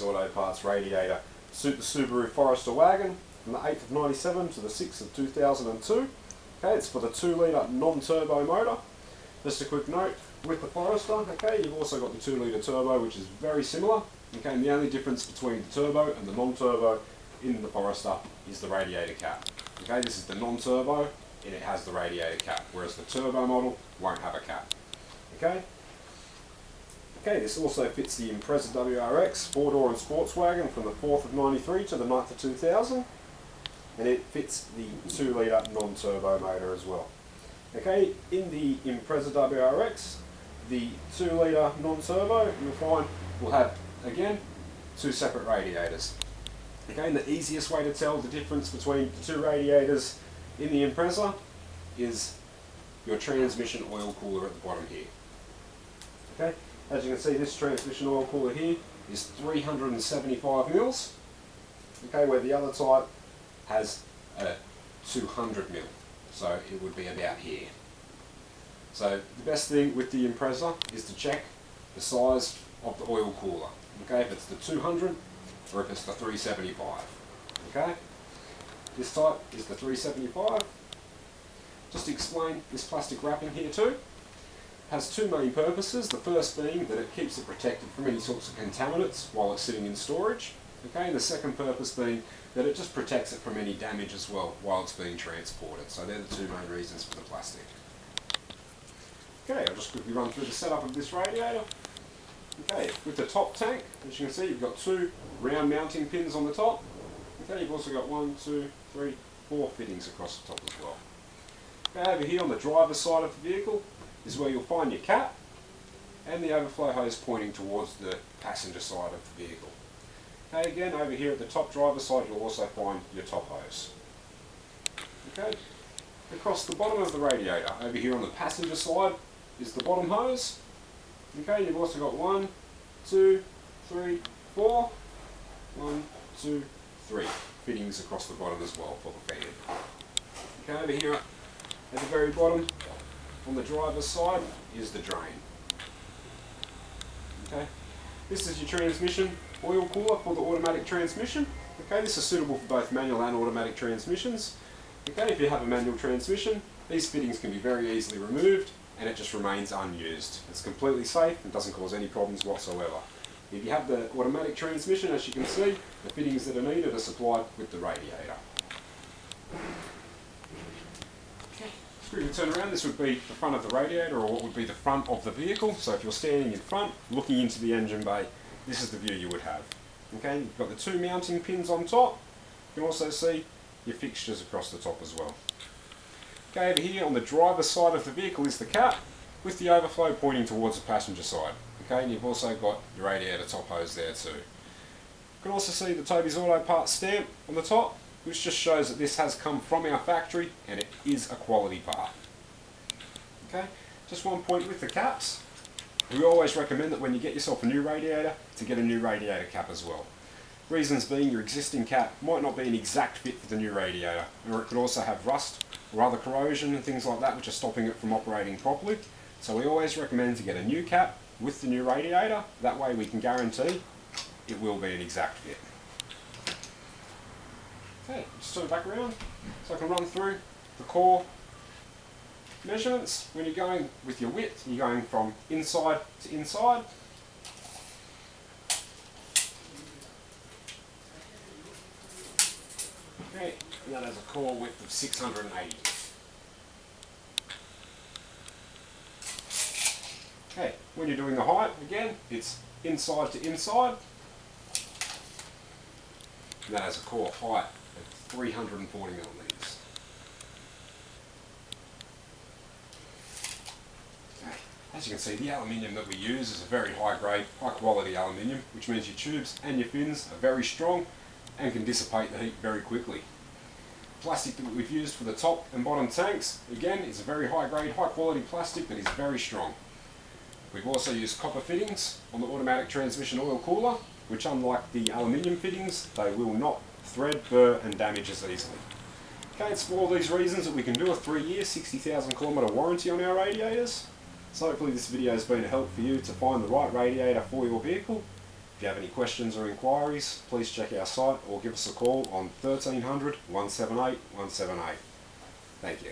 Auto Parts radiator suit the Subaru Forester wagon from the 8th of 97 to the 6th of 2002. Okay, it's for the 2 litre non-turbo motor. Just a quick note, with the Forester, okay, you've also got the 2 litre turbo, which is very similar. Okay, and the only difference between the turbo and the non-turbo in the Forester is the radiator cap. Okay, this is the non-turbo and it has the radiator cap, whereas the turbo model won't have a cap. Okay. Okay, this also fits the Impreza WRX 4-door and sports wagon from the 4th of 93 to the 9th of 2000, and it fits the 2 litre non-turbo motor as well. Okay, in the Impreza WRX, the 2 litre non-turbo, you'll find will have, again, 2 separate radiators. Okay, and the easiest way to tell the difference between the 2 radiators in the Impreza is your transmission oil cooler at the bottom here. Okay, as you can see, this transmission oil cooler here is 375 mils. Okay, where the other type has a 200 mil, so it would be about here. So the best thing with the Impreza is to check the size of the oil cooler. Okay, if it's the 200 or if it's the 375. Okay, this type is the 375. Just to explain this plastic wrapping here too, has 2 main purposes. The first being that it keeps it protected from any sorts of contaminants while it's sitting in storage. Okay, and the second purpose being that it just protects it from any damage as well while it's being transported. So they're the 2 main reasons for the plastic. Okay, I'll just quickly run through the setup of this radiator. Okay, with the top tank, as you can see, you've got 2 round mounting pins on the top. Okay, you've also got 1, 2, 3, 4 fittings across the top as well. Okay, over here on the driver's side of the vehicle is where you'll find your cap and the overflow hose pointing towards the passenger side of the vehicle. Okay, again, over here at the top driver's side you'll also find your top hose. Okay, across the bottom of the radiator, over here on the passenger side is the bottom hose. Okay, you've also got 1, 2, 3, 4, 1, 2, 3 fittings across the bottom as well for the fan. Okay, over here at the very bottom on the driver's side is the drain. Okay, this is your transmission oil cooler for the automatic transmission. Okay, this is suitable for both manual and automatic transmissions. Okay, if you have a manual transmission, these fittings can be very easily removed and it just remains unused. It's completely safe and doesn't cause any problems whatsoever. If you have the automatic transmission, as you can see, the fittings that are needed are supplied with the radiator. Okay, screw the turn around, this would be the front of the radiator, or what would be the front of the vehicle. So if you're standing in front, looking into the engine bay, this is the view you would have. Okay, you've got the 2 mounting pins on top. You can also see your fixtures across the top as well. Okay, over here on the driver's side of the vehicle is the cap, with the overflow pointing towards the passenger side. Okay, and you've also got your radiator top hose there too. You can also see the Toby's Auto Parts stamp on the top, which just shows that this has come from our factory and it is a quality part. Okay, just one point with the caps. We always recommend that when you get yourself a new radiator, to get a new radiator cap as well. Reasons being, your existing cap might not be an exact fit for the new radiator, or it could also have rust or other corrosion and things like that which are stopping it from operating properly. So we always recommend to get a new cap with the new radiator. That way we can guarantee it will be an exact fit. Okay, just turn it back around so I can run through the core measurements. When you're going with your width, you're going from inside to inside. Okay, and that has a core width of 680. Okay, when you're doing the height, again, it's inside to inside. And that has a core height of 340 millimetres. Okay, as you can see, the aluminium that we use is a very high grade, high quality aluminium, which means your tubes and your fins are very strong and can dissipate the heat very quickly. Plastic that we've used for the top and bottom tanks, again, is a very high grade, high quality plastic that is very strong. We've also used copper fittings on the automatic transmission oil cooler, which unlike the aluminium fittings, they will not thread, burr and damage as easily. Okay, it's for all these reasons that we can do a 3-year, 60,000 kilometre warranty on our radiators. So hopefully this video has been a help for you to find the right radiator for your vehicle. If you have any questions or inquiries, please check our site or give us a call on 1300 178 178. Thank you.